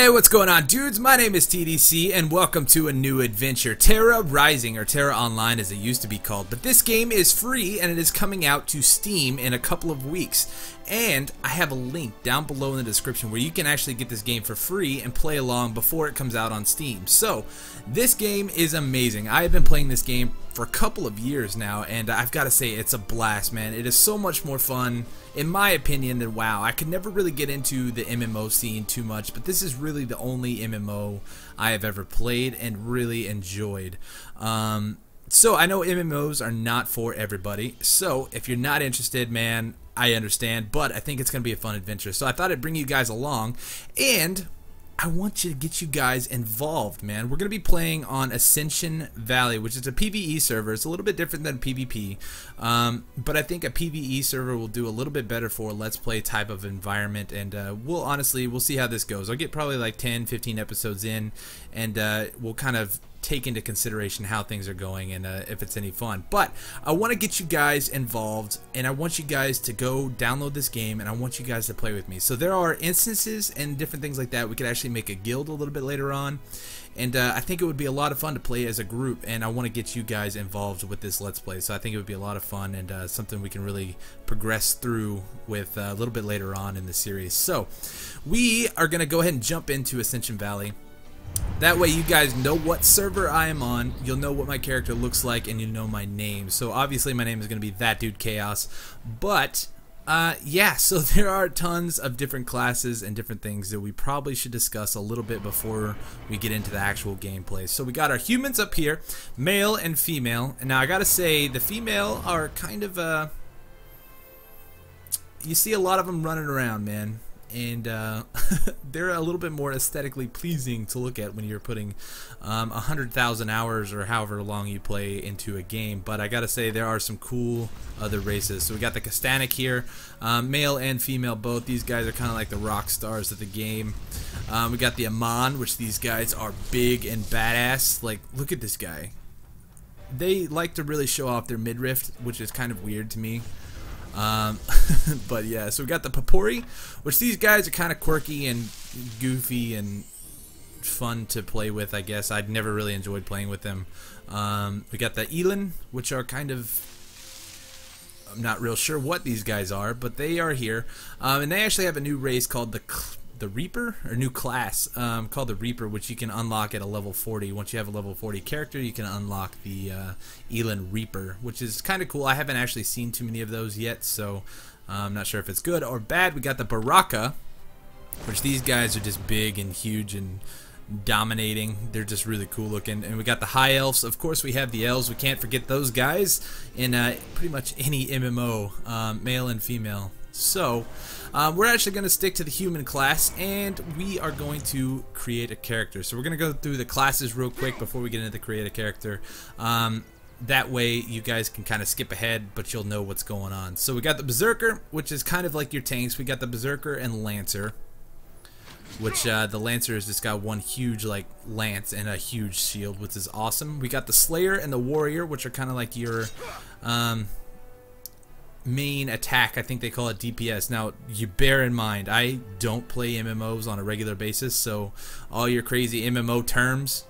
Hey, what's going on, dudes? My name is TDC, and welcome to a new adventure, Terra Rising, or Terra Online as it used to be called. But this game is free, and it is coming out to Steam in a couple of weeks. And I have a link down below in the description where you can actually get this game for free and play along before it comes out on Steam. So, this game is amazing. I have been playing this game for a couple of years now, and I've got to say, it's a blast, man. It is so much more fun, in my opinion, than WoW. I could never really get into the MMO scene too much, but this is really the only MMO I have ever played and really enjoyed. So I know MMOs are not for everybody, so if you're not interested, man, I understand, but I think it's going to be a fun adventure. So I thought I'd bring you guys along, and I want to get you guys involved, man. We're going to be playing on Ascension Valley, which is a PvE server. It's a little bit different than PvP, but I think a PvE server will do a little bit better for a Let's Play type of environment, and we'll see how this goes. I'll get probably like 10, 15 episodes in, and we'll kind of take into consideration how things are going and if it's any fun. But I want to get you guys involved, and I want you guys to go download this game, and I want you guys to play with me. So there are instances and different things like that. We could actually make a guild a little bit later on, and I think it would be a lot of fun to play as a group, and I want to get you guys involved with this Let's Play. So I think it would be a lot of fun and something we can really progress through with a little bit later on in the series. So we are going to go ahead and jump into Ascension Valley. That way you guys know what server I am on, you'll know what my character looks like, and you know my name. So obviously my name is going to be That Dude Chaos, but yeah, so there are tons of different classes and different things that we probably should discuss a little bit before we get into the actual gameplay. So we got our humans up here, male and female, and now I gotta say the female are kind of you see a lot of them running around, man. And they're a little bit more aesthetically pleasing to look at when you're putting 100,000 hours or however long you play into a game. But I gotta say, there are some cool other races. So we got the Kastanic here, male and female both. These guys are kind of like the rock stars of the game. We got the Aman, which these guys are big and badass. Like, look at this guy. They like to really show off their midriff, which is kind of weird to me. But yeah, so we got the Papori, which these guys are kind of quirky and goofy and fun to play with, I guess. I'd never really enjoyed playing with them. We got the Elan, which are kind of, I'm not real sure what these guys are, but they are here. And they actually have a new race called the Reaper, or new class called the Reaper, which you can unlock at a level 40. Once you have a level 40 character, you can unlock the Elan Reaper, which is kind of cool. I haven't actually seen too many of those yet, so I'm not sure if it's good or bad. We got the Baraka, which these guys are just big and huge and dominating. They're just really cool looking. And we got the High Elves. Of course, we have the Elves. We can't forget those guys in pretty much any MMO, male and female. So we're actually going to stick to the human class, and we are going to create a character. So we're going to go through the classes real quick before we get into the create a character. That way you guys can kind of skip ahead, but you'll know what's going on. So we got the Berserker, which is kind of like your tanks. We got the Berserker and Lancer, which the Lancer has just got one huge like lance and a huge shield, which is awesome. We got the Slayer and the Warrior, which are kind of like your main attack. I think they call it DPS. Now, you bear in mind, I don't play MMOs on a regular basis, so all your crazy MMO terms,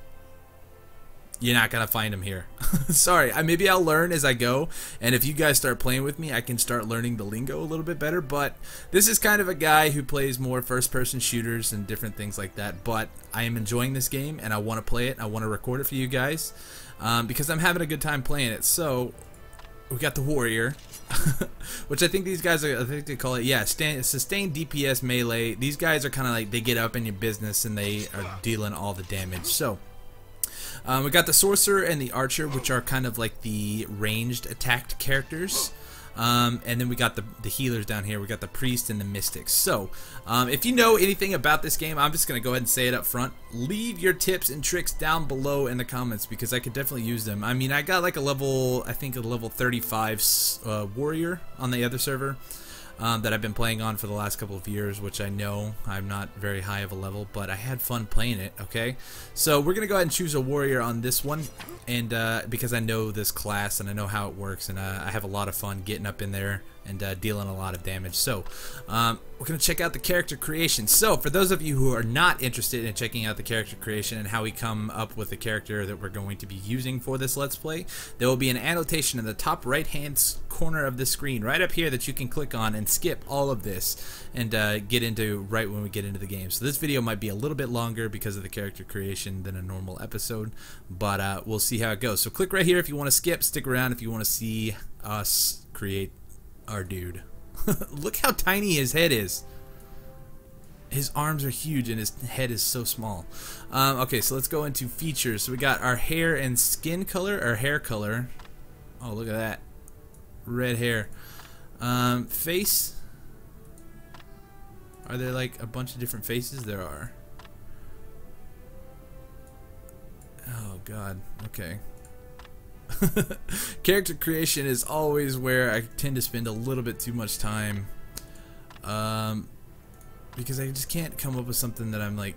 you're not gonna find them here. Sorry, maybe I'll learn as I go, and if you guys start playing with me, I can start learning the lingo a little bit better. But this is kind of a guy who plays more first-person shooters and different things like that. But I am enjoying this game, and I want to play it. I want to record it for you guys because I'm having a good time playing it. So we got the Warrior, which I think these guys are, I think they call it, yeah, sustained DPS melee. These guys are kind of like, they get up in your business and they are dealing all the damage. So we got the Sorcerer and the Archer, which are kind of like the ranged attacked characters. And then we got the healers down here. We got the Priest and the Mystics. So if you know anything about this game, I'm just going to go ahead and say it up front. Leave your tips and tricks down below in the comments, because I could definitely use them. I mean, I got like a level, I think a level 35 warrior on the other server. that I've been playing on for the last couple of years, which I know I'm not very high of a level, but I had fun playing it, okay? So we're going to go ahead and choose a warrior on this one, and because I know this class and I know how it works, and I have a lot of fun getting up in there and dealing a lot of damage. So we're going to check out the character creation. So for those of you who are not interested in checking out the character creation and how we come up with the character that we're going to be using for this Let's Play, there will be an annotation in the top right hand corner of the screen right up here that you can click on and skip all of this and get into right when we get into the game. So this video might be a little bit longer because of the character creation than a normal episode, but we'll see how it goes. So click right here if you want to skip, stick around if you want to see us create our dude. Look how tiny his head is. His arms are huge and his head is so small. Okay, so let's go into features. So we got our hair and skin color, or hair color. Oh, look at that. Red hair. Face. Are there like a bunch of different faces? There are. Oh god, okay. Character creation is always where I tend to spend a little bit too much time, because I just can't come up with something that I'm like,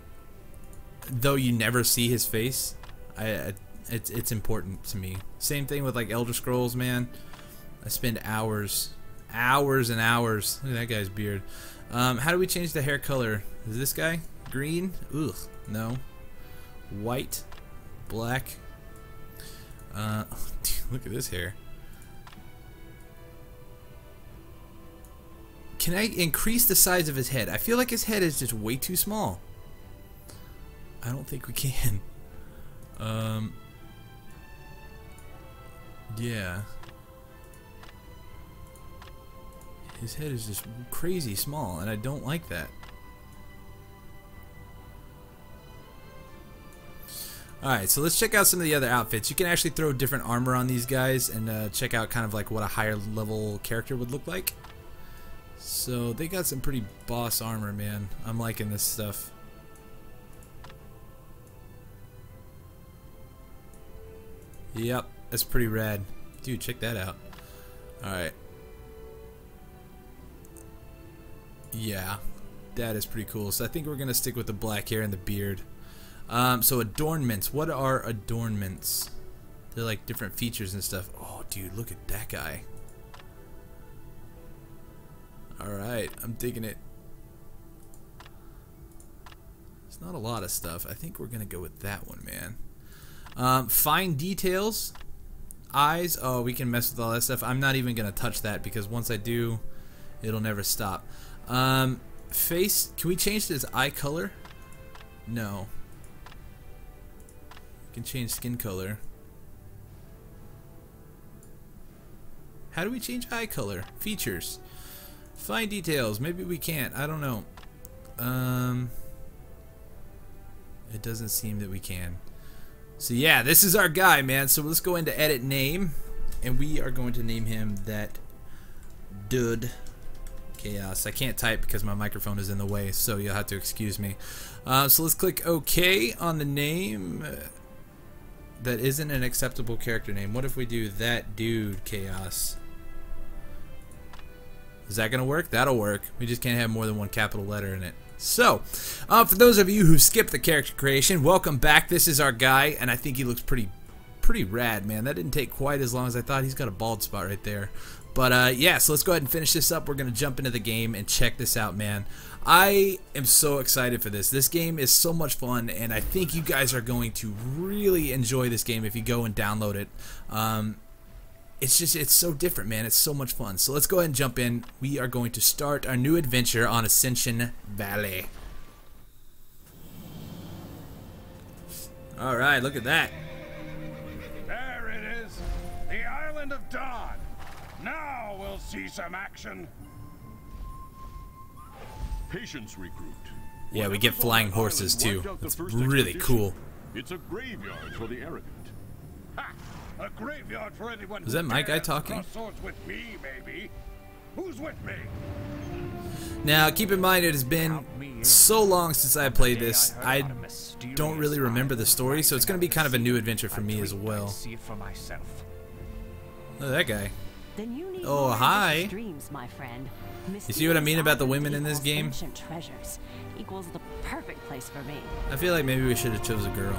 though you never see his face, it's important to me. Same thing with like Elder Scrolls, man. I spend hours and hours. Look at that guy's beard. How do we change the hair color? Is this guy green? Ugh, no. White, black. Look at this hair. Can I increase the size of his head? I feel like his head is just way too small. I don't think we can. Yeah. His head is just crazy small, and I don't like that. Alright, so let's check out some of the other outfits. You can actually throw different armor on these guys and check out kind of like what a higher level character would look like. So they got some pretty boss armor, man. I'm liking this stuff. Yep, that's pretty rad. Dude, check that out. Alright. Yeah, that is pretty cool. So I think we're going to stick with the black hair and the beard. So adornments. What are adornments? They're like different features and stuff. Oh, dude, look at that guy. Alright, I'm digging it. It's not a lot of stuff. I think we're going to go with that one, man. Fine details. Eyes. Oh, we can mess with all that stuff. I'm not even going to touch that because once I do, it'll never stop. Face. Can we change his eye color? No. Can change skin color. How do we change eye color? Features. Fine details. Maybe we can't. I don't know. It doesn't seem that we can. So yeah, this is our guy, man. So let's go into edit name, and we are going to name him that dude. Chaos. I can't type because my microphone is in the way, so you'll have to excuse me. So let's click OK on the name. That isn't an acceptable character name. What if we do that dude Chaos? Is that gonna work? That'll work. We just can't have more than one capital letter in it. So, for those of you who skipped the character creation, welcome back. This is our guy, and I think he looks pretty rad, man. That didn't take quite as long as I thought. He's got a bald spot right there. But yeah, so let's go ahead and finish this up. We're going to jump into the game and check this out, man. I am so excited for this. This game is so much fun, and I think you guys are going to really enjoy this game if you go and download it. It's so different, man. It's so much fun. So let's go ahead and jump in. We are going to start our new adventure on Ascension Valley. Alright, look at that. There it is. The Island of Dawn. Now we'll see some action. Patience recruit. Yeah, we get flying horses too. It's really cool. It's a graveyard for the arrogant. Ha! A graveyard for anyone. Is that my guy talking? Cross swords with me, maybe. Who's with me? Now, keep in mind, it has been so long since I played this. I don't really remember the story, so it's going to be kind of a new adventure for me as well. See it for myself. Look at that guy. Then you need Oh, more hi. ambitious dreams, my friend. You see what I mean about the women in this Mysterious game? ancient treasures equals the perfect place for me. I feel like maybe we should have chose a girl.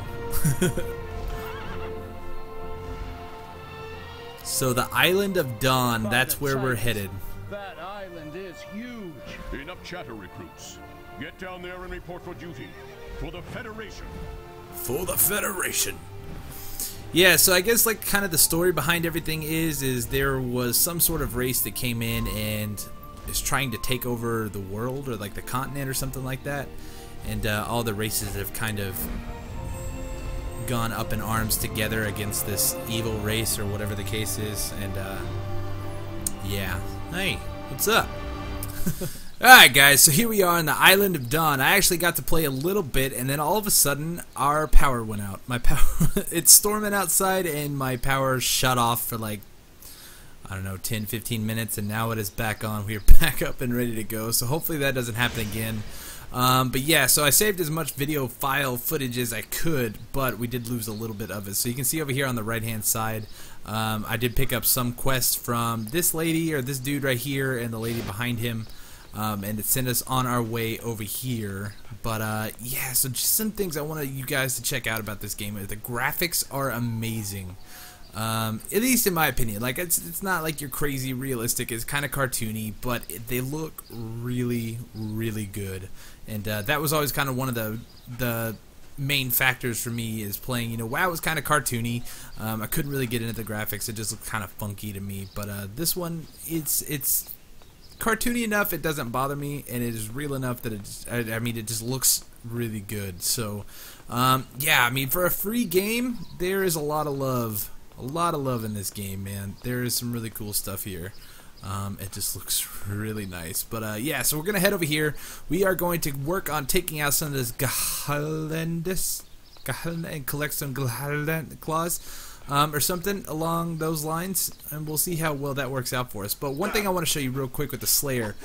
So the Island of Dawn, that's where we're headed. That island is huge. Enough chatter, recruits. Get down there and report for duty. For the Federation. For the Federation. Yeah, so I guess like kind of the story behind everything is there was some sort of race that came in and is trying to take over the world or like the continent or something like that. And all the races have kind of gone up in arms together against this evil race or whatever the case is. And yeah. Hey, what's up? Alright guys, so here we are on the Island of Dawn. I actually got to play a little bit and then all of a sudden our power went out. My power it's storming outside and my power shut off for like, I don't know, 10-15 minutes, and now it is back on. We are back up and ready to go, so hopefully that doesn't happen again. But yeah, so I saved as much video file footage as I could, but we did lose a little bit of it. So you can see over here on the right hand side, I did pick up some quests from this lady or this dude right here and the lady behind him. And it sent us on our way over here. But yeah, so just some things I wanted you guys to check out about this game. The graphics are amazing, at least in my opinion. Like it's not like you're crazy realistic. It's kind of cartoony, but they look really, really good. And that was always kind of one of the main factors for me is playing. You know, WoW was kind of cartoony. I couldn't really get into the graphics. It just looked kind of funky to me. But this one, it's cartoony enough it doesn't bother me, and it is real enough that I mean it just looks really good. So yeah, I mean for a free game there is a lot of love in this game, man. There is some really cool stuff here. It just looks really nice. But yeah, so we're gonna head over here. We are going to work on taking out some of this Gahalendis and collect some Gahalend claws. Or something along those lines, and we'll see how well that works out for us. But one thing I want to show you real quick with the Slayer,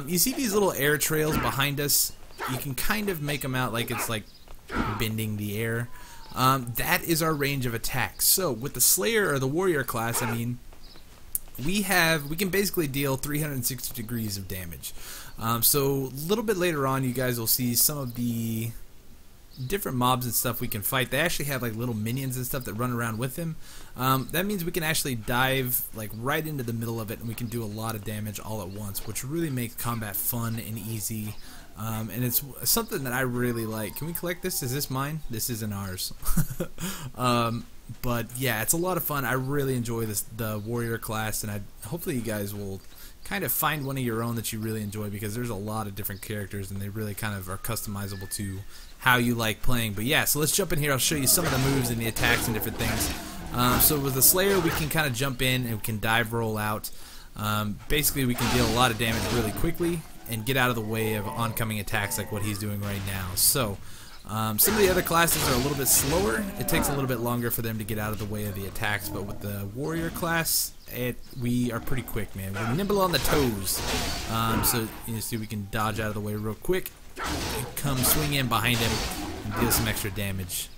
you see these little air trails behind us? You can kind of make them out like it's like bending the air. That is our range of attack. So with the Slayer or the Warrior class, I mean, we can basically deal 360 degrees of damage. So a little bit later on, you guys will see some of the different mobs and stuff we can fight. They actually have like little minions and stuff that run around with them. That means we can actually dive like right into the middle of it, and we can do a lot of damage all at once, which really makes combat fun and easy. And it's something that I really like. Can we collect this? Is this mine? This isn't ours. But yeah, it's a lot of fun. I really enjoy the warrior class, and hopefully you guys will kind of find one of your own that you really enjoy, because there's a lot of different characters and they really kind of are customizable to how you like playing. But yeah, so let's jump in here. I'll show you some of the moves and the attacks and different things. So with the Slayer, we can kind of jump in and we can dive roll out. Basically, we can deal a lot of damage really quickly and get out of the way of oncoming attacks like what he's doing right now. So some of the other classes are a little bit slower. It takes a little bit longer for them to get out of the way of the attacks, but with the warrior class, we are pretty quick, man. We're nimble on the toes. So you see we can dodge out of the way real quick and come swing in behind him and deal some extra damage.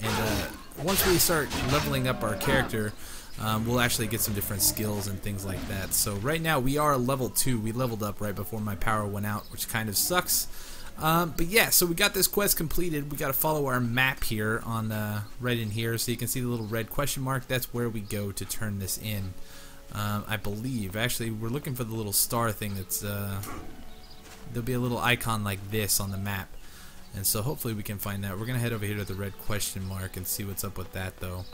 And once we start leveling up our character, we'll actually get some different skills and things like that. So right now we are level 2. We leveled up right before my power went out, which kind of sucks. But yeah, so we got this quest completed. We got to follow our map here on right in here, so you can see the little red question mark. That's where we go to turn this in. I believe. Actually, we're looking for the little star thing. That's there'll be a little icon like this on the map, and so hopefully we can find that. We're gonna head over here to the red question mark and see what's up with that, though.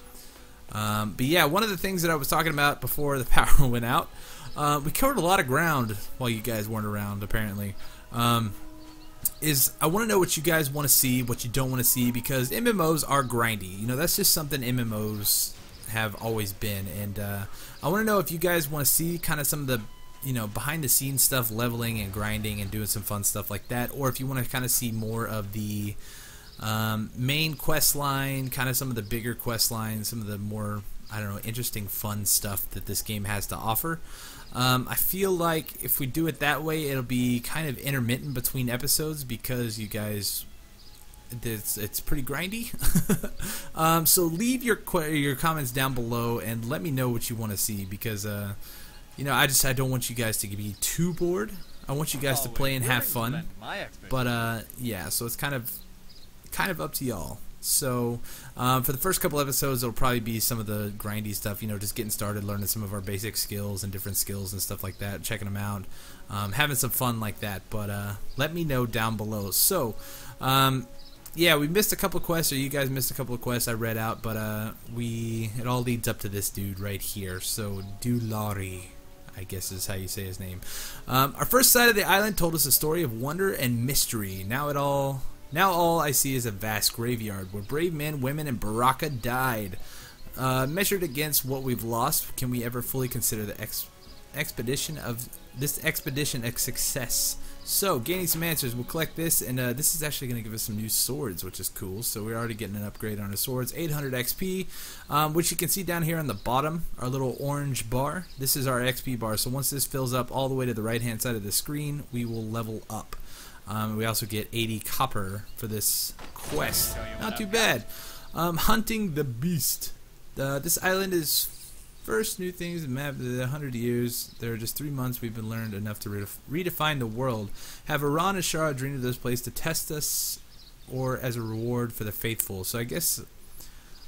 But yeah, one of the things that I was talking about before the power went out, we covered a lot of ground while you guys weren't around, apparently. Is I want to know what you guys want to see, what you don't want to see, because MMOs are grindy. You know, that's just something MMOs have always been, and I want to know if you guys want to see kind of some of the, you know, behind the scenes stuff, leveling and grinding and doing some fun stuff like that, or if you want to kind of see more of the main quest line, kind of some of the bigger quest lines, some of the more, I don't know, interesting fun stuff that this game has to offer. I feel like if we do it that way, it'll be kind of intermittent between episodes, because you guys it's pretty grindy. So leave your comments down below and let me know what you want to see, because you know, I don't want you guys to be too bored. I want you guys to play and have fun. But yeah, so it's kind of up to y'all. So for the first couple episodes, it'll probably be some of the grindy stuff, you know, just getting started, learning some of our basic skills and different skills and stuff like that, checking them out, having some fun like that. But let me know down below. So yeah, we missed a couple of quests, or you guys missed a couple of quests I read out, but it all leads up to this dude right here. So Dulari, I guess is how you say his name. Our first sight of the island told us a story of wonder and mystery. Now all I see is a vast graveyard where brave men, women, and Baraka died. Measured against what we've lost, can we ever fully consider the expedition a success? So, gaining some answers, we'll collect this, and this is actually going to give us some new swords, which is cool. So we're already getting an upgrade on our swords. 800 XP, which you can see down here on the bottom, our little orange bar. This is our XP bar, so once this fills up all the way to the right-hand side of the screen, we will level up. We also get 80 copper for this quest. Not too bad. Hunting the beast. This island is first new things in map 100 years. There are just 3 months we've been learned enough to redefine the world. Have Aran and Shara dreamed of this place to test us, or as a reward for the faithful? So I guess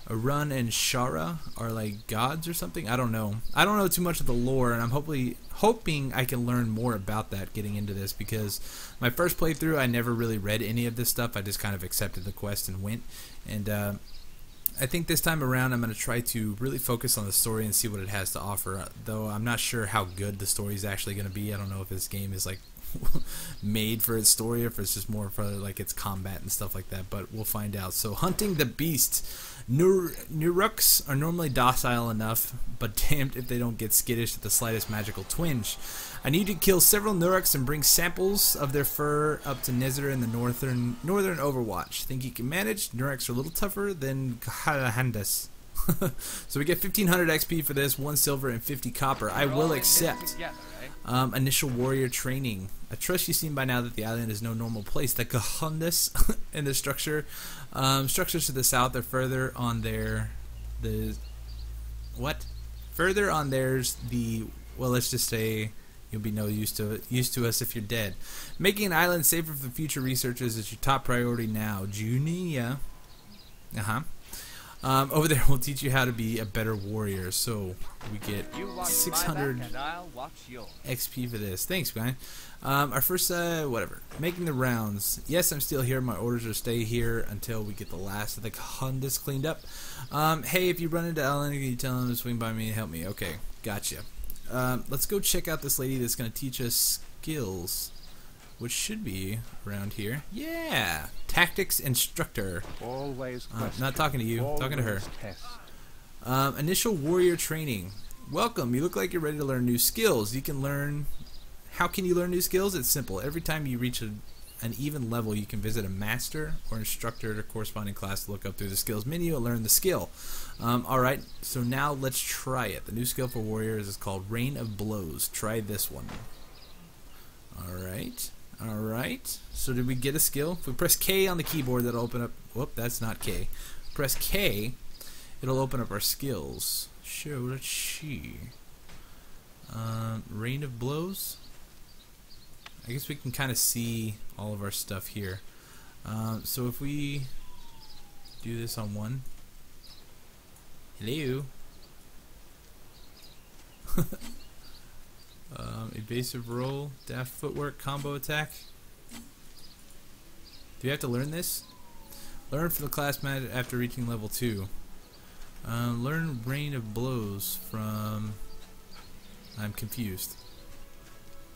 Aran and Shara are like gods or something. I don't know. I don't know too much of the lore, and I'm hoping I can learn more about that getting into this, because my first playthrough I never really read any of this stuff. I just kind of accepted the quest and went. And I think this time around I'm going to try to really focus on the story and see what it has to offer, though I'm not sure how good the story is actually going to be. I don't know if this game is like made for its story, or if it's just more for like its combat and stuff like that, but we'll find out. So hunting the beast. Nuruks are normally docile enough, but damned if they don't get skittish at the slightest magical twinge. I need to kill several Nuruks and bring samples of their fur up to Nezir in the northern Overwatch. Think you can manage? Nuruks are a little tougher than Kalahandas. So we get 1500 XP for this, 1 silver and 50 copper. I will accept. Initial warrior training. I trust you've seen by now that the island is no normal place. The Kalahandas and the structures to the south are further on there. Further on there's the, well, let's just say you'll be no use to us if you're dead. Making an island safer for future researchers is your top priority now. Junia. Over there we'll teach you how to be a better warrior. So we get 600 XP for this. Thanks, man. Our first, whatever. Making the rounds. Yes, I'm still here. My orders are stay here until we get the last of the Hondas cleaned up. Hey, if you run into Alan, can you tell him to swing by me and help me? Okay, gotcha. Let's go check out this lady that's going to teach us skills, which should be around here. Yeah, tactics instructor. Always not talking to you, talking to her. Initial warrior training. Welcome. You look like you're ready to learn new skills. You can learn. How can you learn new skills? It's simple. Every time you reach an even level, you can visit a master or instructor at a corresponding class to look up through the skills menu and learn the skill. Alright, so now let's try it. The new skill for warriors is called Rain of Blows. Try this one. Alright. Alright. So did we get a skill? If we press K on the keyboard, that'll open up... Whoop, that's not K. Press K, it'll open up our skills. Show, let's see. Rain of Blows? I guess we can kind of see all of our stuff here. So if we do this on one. Hello. Evasive roll, daft footwork, combo attack. Do we have to learn this? Learn for the class match after reaching level 2. Learn Rain of Blows from... I'm confused.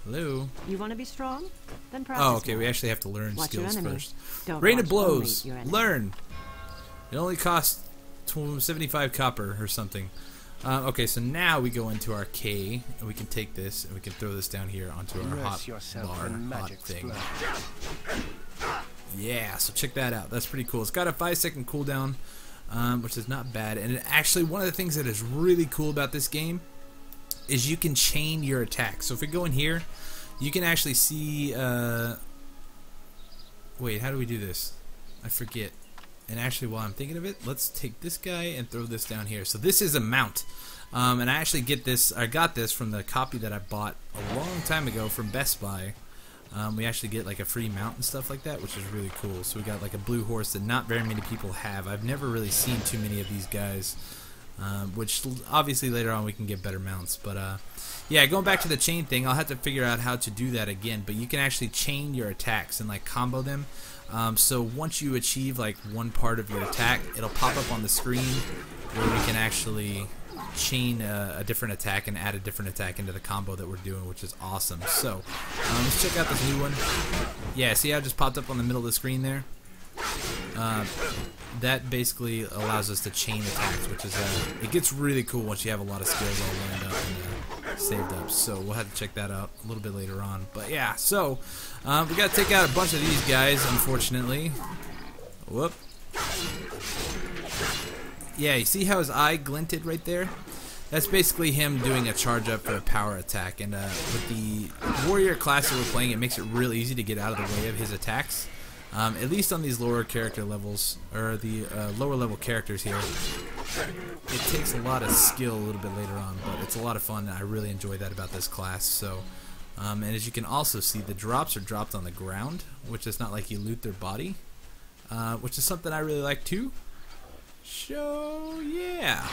Hello? You want to be strong? Then practice. Oh, okay, more. we actually have to learn Watch skills your enemy. first. Don't Rain of watch Blows. only your enemy. Learn. It only costs 75 copper or something. Okay, so now we go into our K, and we can take this, and we can throw this down here onto our hot bar, hot thing. Yeah, so check that out. That's pretty cool. It's got a 5-second cooldown, which is not bad. And it actually, one of the things that is really cool about this game is you can chain your attacks. So if we go in here, you can actually see... wait, how do we do this? I forget. And actually, while I'm thinking of it, let's take this guy and throw this down here. So this is a mount. And I actually got this from the copy that I bought a long time ago from Best Buy. We actually get like a free mount and stuff like that, which is really cool. So we got like a blue horse that not very many people have. I've never really seen too many of these guys, which obviously later on we can get better mounts. But yeah, going back to the chain thing, I'll have to figure out how to do that again. But you can actually chain your attacks and like combo them. So once you achieve like one part of your attack, it'll pop up on the screen where we can actually chain a different attack and add a different attack into the combo that we're doing, which is awesome. So let's check out this new one. Yeah, see how it just popped up on the middle of the screen there? That basically allows us to chain attacks, which is it gets really cool once you have a lot of skills all lined up and saved up. So we'll have to check that out a little bit later on. But yeah, so we got to take out a bunch of these guys, unfortunately. Whoop. Yeah, you see how his eye glinted right there? That's basically him doing a charge up for a power attack. And with the warrior class that we're playing, it makes it real easy to get out of the way of his attacks. At least on these lower character levels, or the lower level characters here. It takes a lot of skill a little bit later on, but it's a lot of fun, and I really enjoy that about this class. So, and as you can also see, the drops are dropped on the ground, which is not like you loot their body, which is something I really like too. So yeah,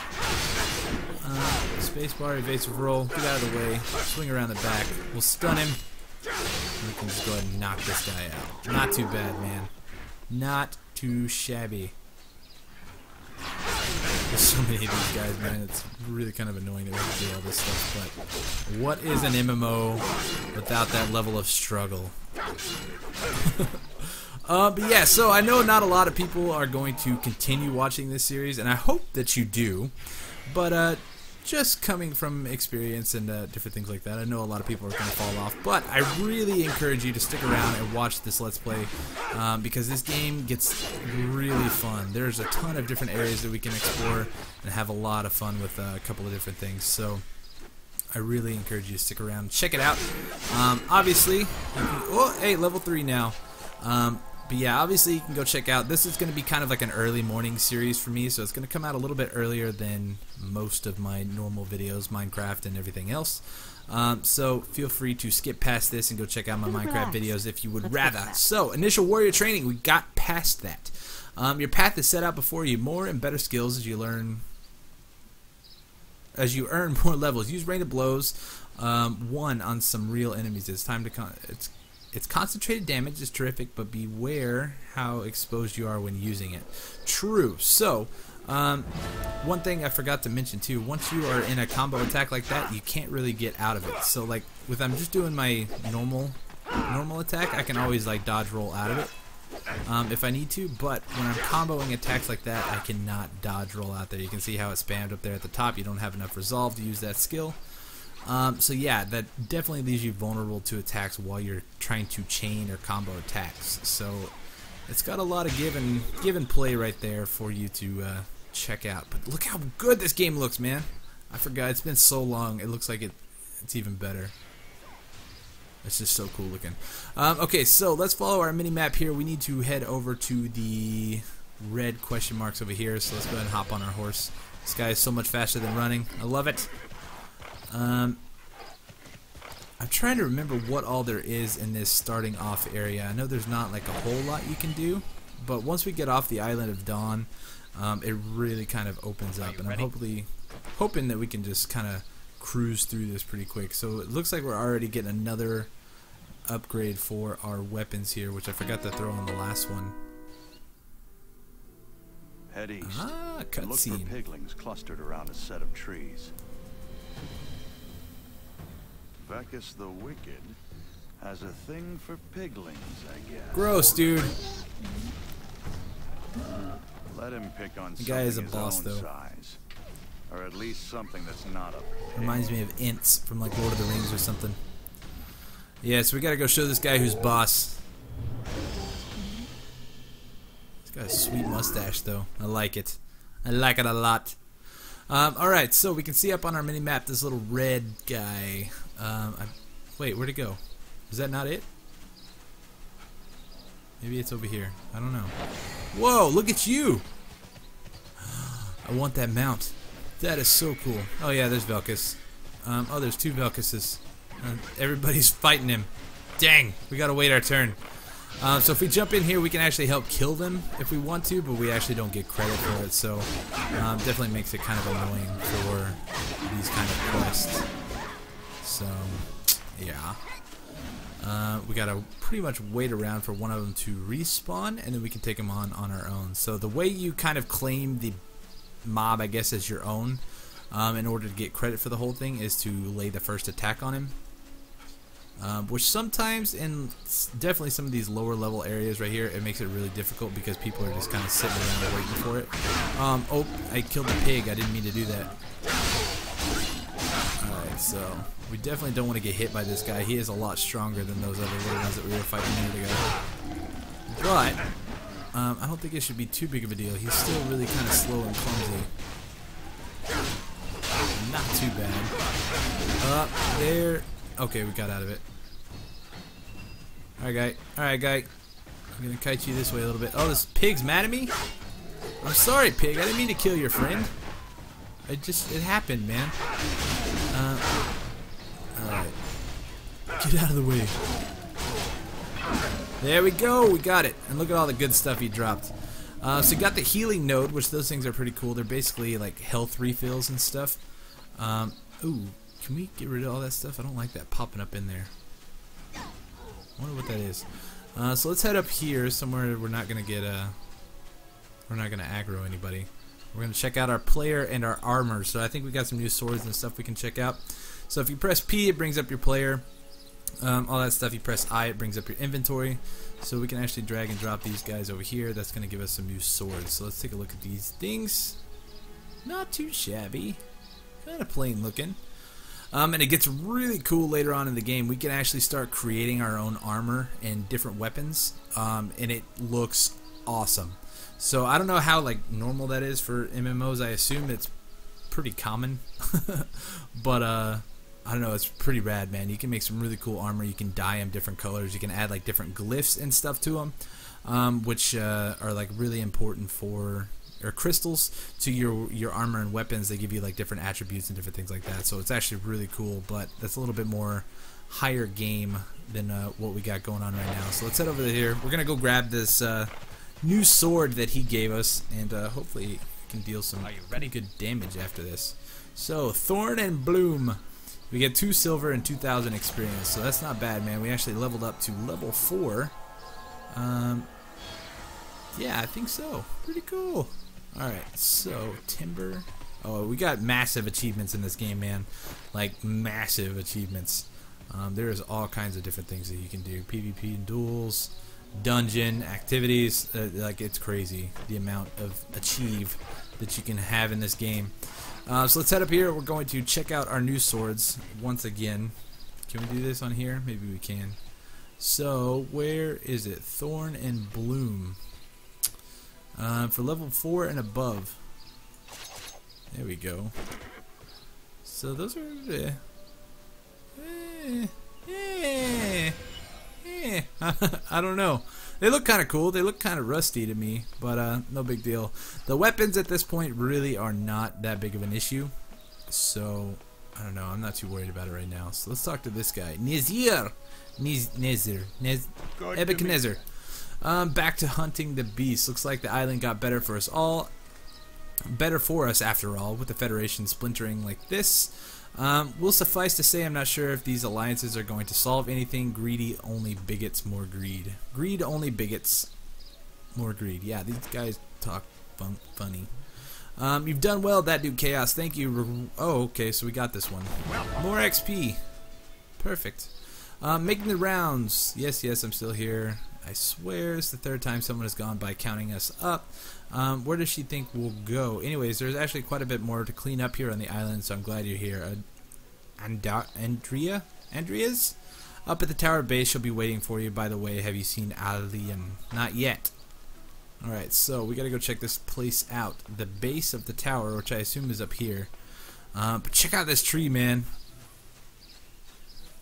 spacebar, evasive roll, get out of the way, swing around the back, we'll stun him, and we can just go ahead and knock this guy out. Not too bad, man. Not too shabby. There's so many of these guys, man. It's really kind of annoying that we have to do all this stuff, but what is an MMO without that level of struggle? But yeah, so I know not a lot of people are going to continue watching this series, and I hope that you do. But just coming from experience and different things like that, I know a lot of people are going to fall off. But I really encourage you to stick around and watch this Let's Play, because this game gets really fun. There's a ton of different areas that we can explore and have a lot of fun with a couple of different things. So I really encourage you to stick around and check it out. Obviously, oh, hey, level 3 now. But yeah, obviously you can go check out, this is going to be kind of like an early morning series for me, so it's going to come out a little bit earlier than most of my normal videos, Minecraft and everything else. So feel free to skip past this and go check out my Minecraft videos if you would rather. So, initial warrior training, we got past that. Your path is set out before you, more and better skills as you earn more levels. Use rain of blows, 1 on some real enemies. It's time to It's concentrated damage is terrific, but beware how exposed you are when using it. True. So, one thing I forgot to mention too, once you are in a combo attack like that, you can't really get out of it. So like, I'm just doing my normal attack, I can always like dodge roll out of it if I need to, but when I'm comboing attacks like that, I cannot dodge roll out there. You can see how it's spammed up there at the top. You don't have enough resolve to use that skill. So yeah, that definitely leaves you vulnerable to attacks while you're trying to chain or combo attacks. So it's got a lot of give and play right there for you to check out. But look how good this game looks, man. I forgot, it's been so long. It looks like it's even better. It's just so cool looking. Okay, so let's follow our mini map here. We need to head over to the red question marks over here. So let's go ahead and hop on our horse. This guy is so much faster than running. I love it. I'm trying to remember what all there is in this starting off area. I know there's not like a whole lot you can do, but once we get off the Island of Dawn, it really kind of opens up, and I'm hoping that we can just kind of cruise through this pretty quick. So it looks like we're already getting another upgrade for our weapons here, which I forgot to throw on the last one. Head east. Ah, cutscene. Look for piglings clustered around a set of trees. Vecus the Wicked has a thing for piglings, I guess. Gross, dude. Let him pick on the guy is a his boss, own though. Size. Or at least something that's not a pig. Reminds me of Ints from like Lord of the Rings or something. Yeah, so we gotta go show this guy who's boss. He's got a sweet mustache, though. I like it. I like it a lot. Alright, so we can see up on our mini-map this little red guy. Wait, where'd it go? Is that not it? Maybe it's over here. I don't know. Whoa, look at you. I want that mount. That is so cool. Oh yeah, there's Velkus. Oh, there's 2 Velkuses. Everybody's fighting him. Dang, we gotta wait our turn. So if we jump in here, we can actually help kill them if we want to, but we actually don't get credit for it, so definitely makes it kind of annoying for these kind of quests. So, yeah. We gotta pretty much wait around for one of them to respawn, and then we can take them on our own. So the way you kind of claim the mob, I guess, as your own, in order to get credit for the whole thing, is to lay the first attack on him. Which sometimes, in definitely some of these lower level areas right here, it makes it really difficult because people are just kind of sitting around waiting for it. Oh, I killed the pig. I didn't mean to do that. Alright, so we definitely don't want to get hit by this guy. He is a lot stronger than those other little ones that we were fighting a minute ago. But I don't think it should be too big of a deal. He's still really kind of slow and clumsy. Not too bad. There. Okay, we got out of it. Alright, guy. I'm gonna kite you this way a little bit. Oh, this pig's mad at me? I'm sorry, pig. I didn't mean to kill your friend. It happened, man. Alright. Get out of the way. There we go. We got it. And look at all the good stuff he dropped. So you got the healing node, which those things are pretty cool. They're basically like health refills and stuff. Ooh. Can we get rid of all that stuff? I don't like that popping up in there. I wonder what that is. So let's head up here somewhere we're not gonna get we're not gonna aggro anybody. We're gonna check out our player and our armor. So I think we got some new swords and stuff we can check out. So if you press P, it brings up your player. All that stuff. You press I, it brings up your inventory. So we can actually drag and drop these guys over here. That's gonna give us some new swords. So let's take a look at these things. Not too shabby. Kind of plain looking. And it gets really cool later on in the game. We can actually start creating our own armor and different weapons, and it looks awesome. So I don't know how like normal that is for MMOs. I assume it's pretty common, but I don't know. It's pretty rad, man. You can make some really cool armor. You can dye them different colors. You can add like different glyphs and stuff to them, which are like really important for. Or crystals to your armor and weapons. They give you like different attributes and different things like that, so it's actually really cool, but that's a little bit more higher game than what we got going on right now. So let's head over here. We're gonna go grab this new sword that he gave us, and hopefully we can deal some pretty good damage after this. So Thorn and Bloom, we get 2 silver and 2,000 experience, so that's not bad, man. We actually leveled up to level 4. Yeah, I think so. Pretty cool. Alright, so timber. Oh, we got massive achievements in this game, man. Like massive achievements. There's all kinds of different things that you can do. PvP duels, dungeon activities. Like it's crazy the amount of achieve that you can have in this game. So let's head up here. We're going to check out our new swords once again. Can we do this on here? Maybe we can. So where is it? Thorn and Bloom. For level 4 and above. There we go. So those are I don't know. They look kind of cool. They look kind of rusty to me, but no big deal. The weapons at this point really are not that big of an issue. So I don't know. I'm not too worried about it right now. So let's talk to this guy, Nezier. Nebuchadnezzar. Back to hunting the beast. Looks like the island got better for us all. Better for us, after all, with the Federation splintering like this. Will suffice to say, I'm not sure if these alliances are going to solve anything. Greedy only bigots more greed. Greed only bigots more greed. Yeah, these guys talk funny. You've done well, that dude Chaos. Thank you. Oh, okay, so we got this one. More XP. Perfect. Making the rounds. Yes, I'm still here. I swear it's the 3rd time someone has gone by counting us up. Where does she think we'll go? Anyways, there's actually quite a bit more to clean up here on the island, so I'm glad you're here. Andrea's? Up at the tower base, she'll be waiting for you. By the way, have you seen Alium? Not yet. Alright, so we gotta go check this place out. The base of the tower, which I assume is up here. But check out this tree, man.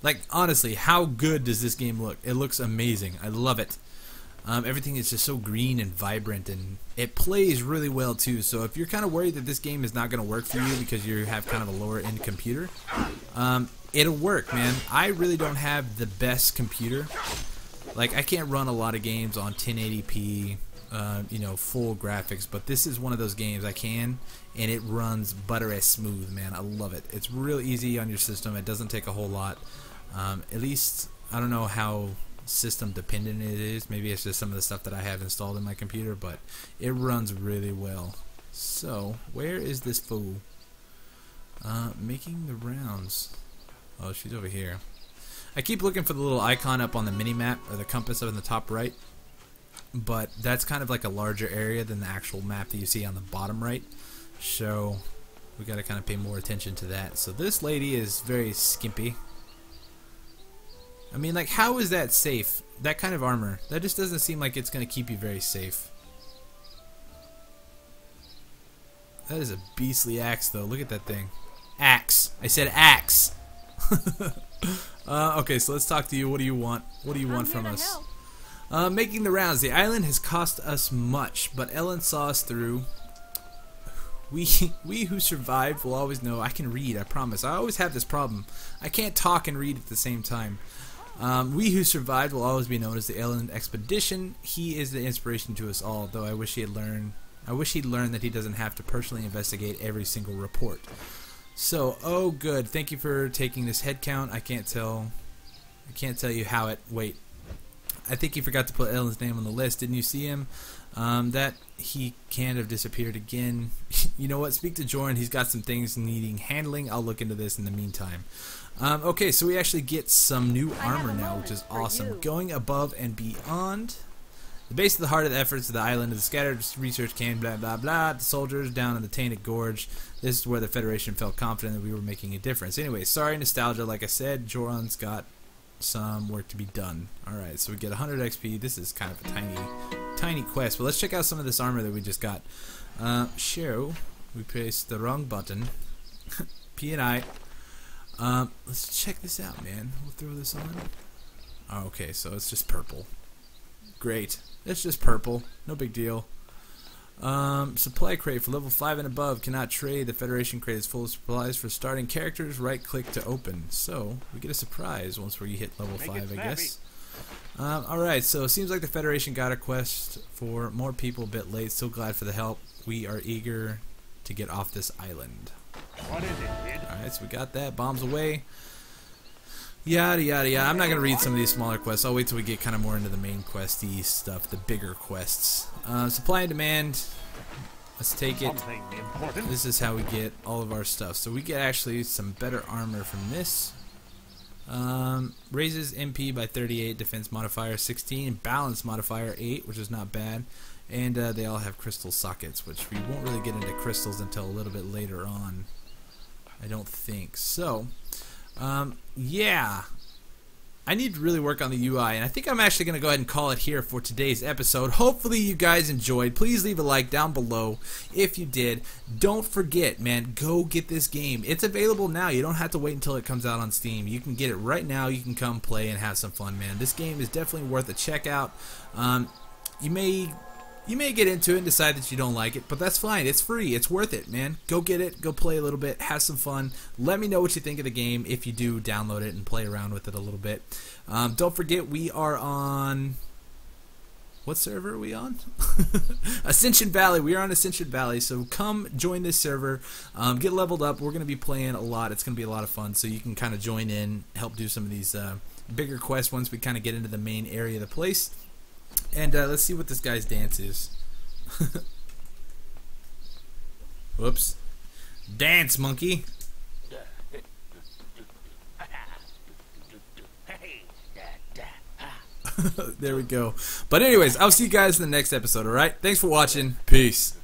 Like, honestly, how good does this game look? It looks amazing. I love it. Everything is just so green and vibrant, and it plays really well too. So if you're kind of worried that this game is not going to work for you because you have kind of a lower end computer, it'll work, man. I really don't have the best computer. Like, I can't run a lot of games on 1080p, you know, full graphics, but this is one of those games I can, and it runs buttery smooth, man. I love it. It's real easy on your system. It doesn't take a whole lot. At least, I don't know how system dependent it is. Maybe it's just some of the stuff that I have installed in my computer, but it runs really well. So where is this fool? Making the rounds. Oh, she's over here. I keep looking for the little icon up on the mini map, or the compass up in the top right, but that's kind of like a larger area than the actual map that you see on the bottom right, so we gotta kind of pay more attention to that. So this lady is very skimpy. I mean, like, how is that safe? That kind of armor, that just doesn't seem like it's going to keep you very safe. That is a beastly axe, though. Look at that thing. Axe. I said axe. Okay, so let's talk to you. What do you want? What do you want from us? Making the rounds. The island has cost us much, but Ellen saw us through. We who survived will always know. I can read, I promise. I always have this problem. I can't talk and read at the same time. We who survived will always be known as the Ellen Expedition. He is the inspiration to us all, though I wish he'd learned that he doesn't have to personally investigate every single report. So, oh good. Thank you for taking this head count. I can't tell you how it. Wait. I think you forgot to put Ellen's name on the list. Didn't you see him? That he can't have disappeared again. You know what? Speak to Jordan. He's got some things needing handling. I'll look into this in the meantime. Okay, so we actually get some new armor now, which is awesome. Going above and beyond. The base of the heart of the efforts of the island of the scattered research camp, blah, blah, blah. The soldiers down in the Tainted Gorge. This is where the Federation felt confident that we were making a difference. Anyway, sorry, nostalgia. Like I said, Joran's got some work to be done. Alright, so we get 100 XP. This is kind of a tiny quest. But let's check out some of this armor that we just got. Show. We pressed the wrong button. P and I. Let's check this out, man. We'll throw this on. Oh, okay, so it's just purple. Great. It's just purple. No big deal. Supply crate for level 5 and above. Cannot trade. The Federation crate is full of supplies for starting characters. Right click to open. So, we get a surprise once we hit level 5, I guess. Alright, so it seems like the Federation got a quest for more people a bit late. So glad for the help. We are eager to get off this island. What is it, kid? Alright, so we got that. Bombs away. Yada yada yada. I'm not going to read some of these smaller quests. I'll wait till we get kind of more into the main questy stuff, the bigger quests. Supply and demand. Let's take it. This is how we get all of our stuff. So we get actually some better armor from this. Raises MP by 38, defense modifier 16, balance modifier 8, which is not bad. And they all have crystal sockets, which we won't really get into crystals until a little bit later on, I don't think. So, yeah. I need to really work on the UI, and I think I'm actually going to go ahead and call it here for today's episode. Hopefully you guys enjoyed. Please leave a like down below if you did. Don't forget, man, go get this game. It's available now. You don't have to wait until it comes out on Steam. You can get it right now. You can come play and have some fun, man. This game is definitely worth a check out. You may get into it and decide that you don't like it, but that's fine. It's free. It's worth it, man. Go get it. Go play a little bit. Have some fun. Let me know what you think of the game if you do download it and play around with it a little bit. Don't forget, we are on... What server are we on? Ascension Valley. We are on Ascension Valley, so come join this server. Get leveled up. We're going to be playing a lot. It's going to be a lot of fun, so you can kind of join in, help do some of these bigger quests once we kind of get into the main area of the place. And let's see what this guy's dance is. Whoops. Dance, monkey. There we go. But anyways, I'll see you guys in the next episode, alright? Thanks for watching. Peace.